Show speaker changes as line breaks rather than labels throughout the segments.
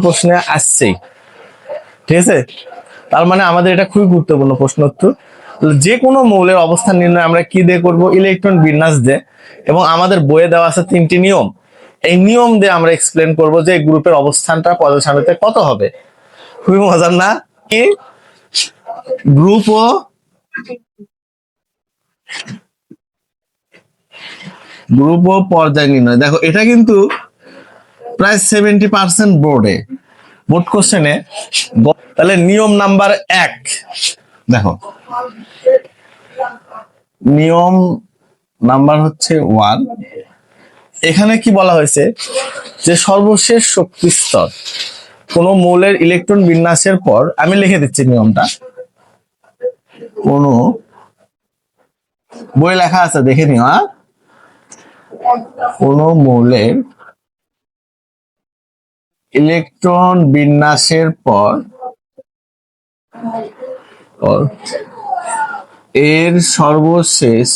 প্রশ্নে আসছেই, ঠিক আছে। তার মানে আমাদের এটা খুবই গুরুত্বপূর্ণ প্রশ্ন উত্তর। যে কোনো মৌলের অবস্থান নির্ণয় আমরা কি দিয়ে করব? ইলেকট্রন বিন্যাস দিয়ে। এবং আমাদের বইয়ে দেওয়া আছে 3টি নিয়ম। এই নিয়ম দিয়ে আমরা এক্সপ্লেন করব যে এই গ্রুপের অবস্থানটা পর্যায় সারণীতে কত হবে। খুবই মজার না? কি গ্রুপ ও পর্যায় নির্ণয়, দেখো এটা কিন্তু প্রায় 70% বোর্ড কোশ্চেনে। তাহলে নিয়ম নাম্বার 1, দেখো নিয়ম নাম্বার হচ্ছে 1। এখানে কি বলা হয়েছে যে সর্বশেষ শক্তি স্তর কোন মৌলের ইলেকট্রন বিন্যাসের পর, আমি লিখে দিচ্ছি নিয়মটা, কোন বই লেখা আছে দেখে নিও। কোন মৌলের ইলেকট্রন বিন্যাসের পর এর সর্বশেষ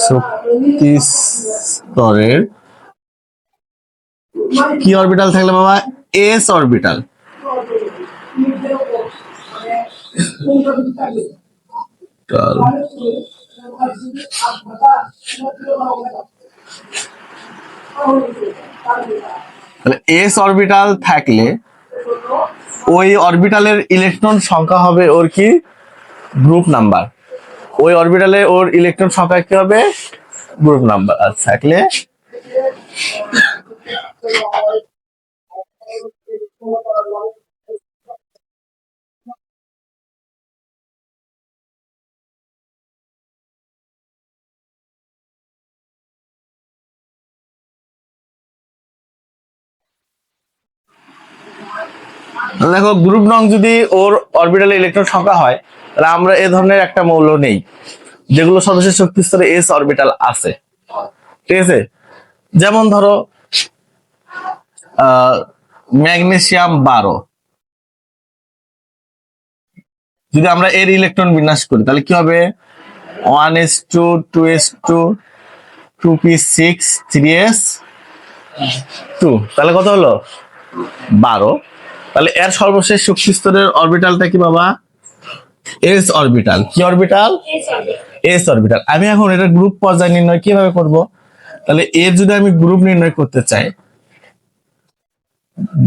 শক্তি স্তরের কি অরবিটাল থাকলে বাবা? S orbital. এস অরবিটাল থাকলে ওই অরবিটালের ইলেকট্রন সংখ্যা হবে ওর কি? Group number. ওই অরবিটালে ওর ইলেকট্রন সংখ্যা কি হবে? Group number. আর থাকলে দেখো গ্রুপ নং যদি ওর অরবিটালে ইলেকট্রন সংখ্যা হয়, তাহলে আমরা এ ধরনের একটা মৌল নেই যেগুলো সর্বশেষ শক্তি স্তরে এস অরবিটাল আছে, ঠিক আছে। যেমন ধরো ম্যাগনেসিয়াম 12, যদি আমরা এর ইলেকট্রন বিন্যাস করি তাহলে কি হবে? 1s2 2s2 2p6 3s2, তাহলে কত হলো? 12। তাহলে এর সর্বশেষ শক্তি স্তরের অরবিটালটা কি বাবা? S orbital. কি অরবিটাল? S orbital. আমি এখন এটা গ্রুপ পর্যায় নির্ণয় কিভাবে করব? তাহলে এর যদি আমি গ্রুপ নির্ণয় করতে চাই,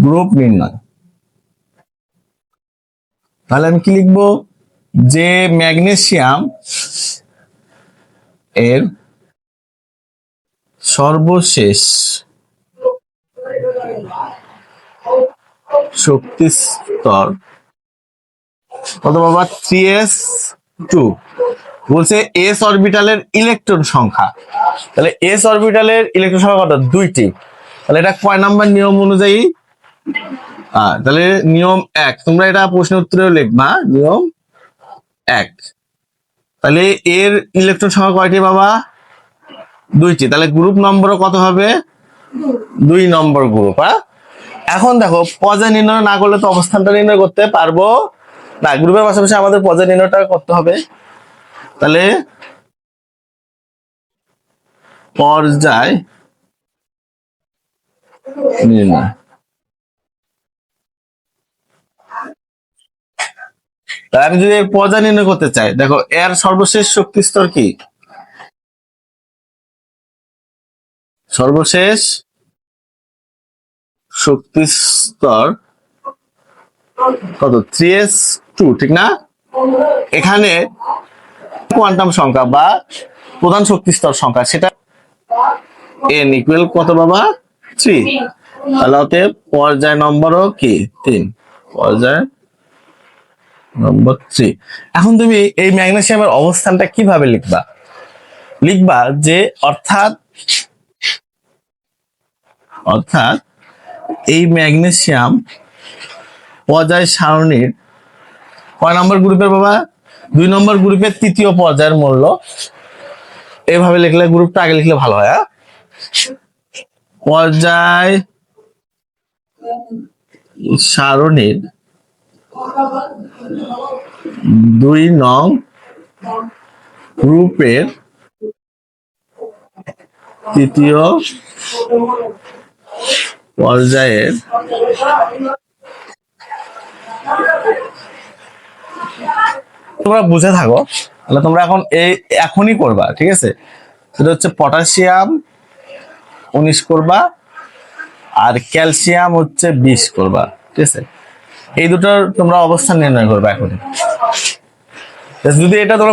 গ্রুপ নির্ণয়, তাহলে আমি কি লিখবো? যে ম্যাগনেসিয়াম এর সর্বশেষ শক্তি স্তর কত বাবা? 3s2। বলছে এস অরবিটালের ইলেকট্রন সংখ্যা, তাহলে এস অরবিটালের ইলেকট্রন সংখ্যা কত? 2টি। তাহলে এটা কয় নাম্বার নিয়ম অনুযায়ী? তাহলে নিয়ম 1, তোমরা এটা প্রশ্ন উত্তরেও লিখবা, নিয়ম 1। তাহলে এর ইলেকট্রন সংখ্যা কয়টি বাবা? 2টি। তাহলে গ্রুপ নম্বরও কত হবে? 2 নম্বর গ্রুপ। এখন দেখো পর্যায় নির্ণয় না করলে তো অবস্থানটা নির্ণয় করতে পারবো না, গ্রুপের পাশাপাশি আমাদের পর্যায় নির্ণয়টা করতে হবে। তাহলে পর্যায় নির্ণয়, তাহলে আমি যদি পর্যায় নির্ণয় করতে চাই, দেখো এর সর্বশেষ শক্তি স্তর কি? সর্বশেষ শক্তি স্তর কত? 3s2, ঠিক না? এখানে কোয়ান্টাম সংখ্যা বা প্রধান শক্তি স্তর সংখ্যা, সেটা n ইকুয়াল কত বাবা? 3। তাহলে অতএব পর্যায় নম্বরও কি? 3। পর্যায় নম্বর 3। এখন তুমি এই ম্যাগনেসিয়ামের অবস্থানটা কিভাবে লিখবা? লিখবা যে অর্থাৎ এই ম্যাগনেসিয়াম পর্যায় সারণীর কয় নম্বর গ্রুপের বাবা? 2 নম্বর গ্রুপের তৃতীয় পর্যায়ের মূল্য। এইভাবে লিখলে, গ্রুপটা আগে লিখলে ভালো হয়। পর্যায় সারণীর 2 নং গ্রুপের তৃতীয় পর্যায়ের তোমরা বুঝে থাকো, তাহলে তোমরা এখনই করবা, ঠিক আছে? সেটা হচ্ছে পটাশিয়াম 19 করবা আর ক্যালসিয়াম হচ্ছে 20 করবা, ঠিক আছে? এই দুটোর তোমরা অবস্থান নির্ণয় করবা এখনই। যদি এটা তোমরা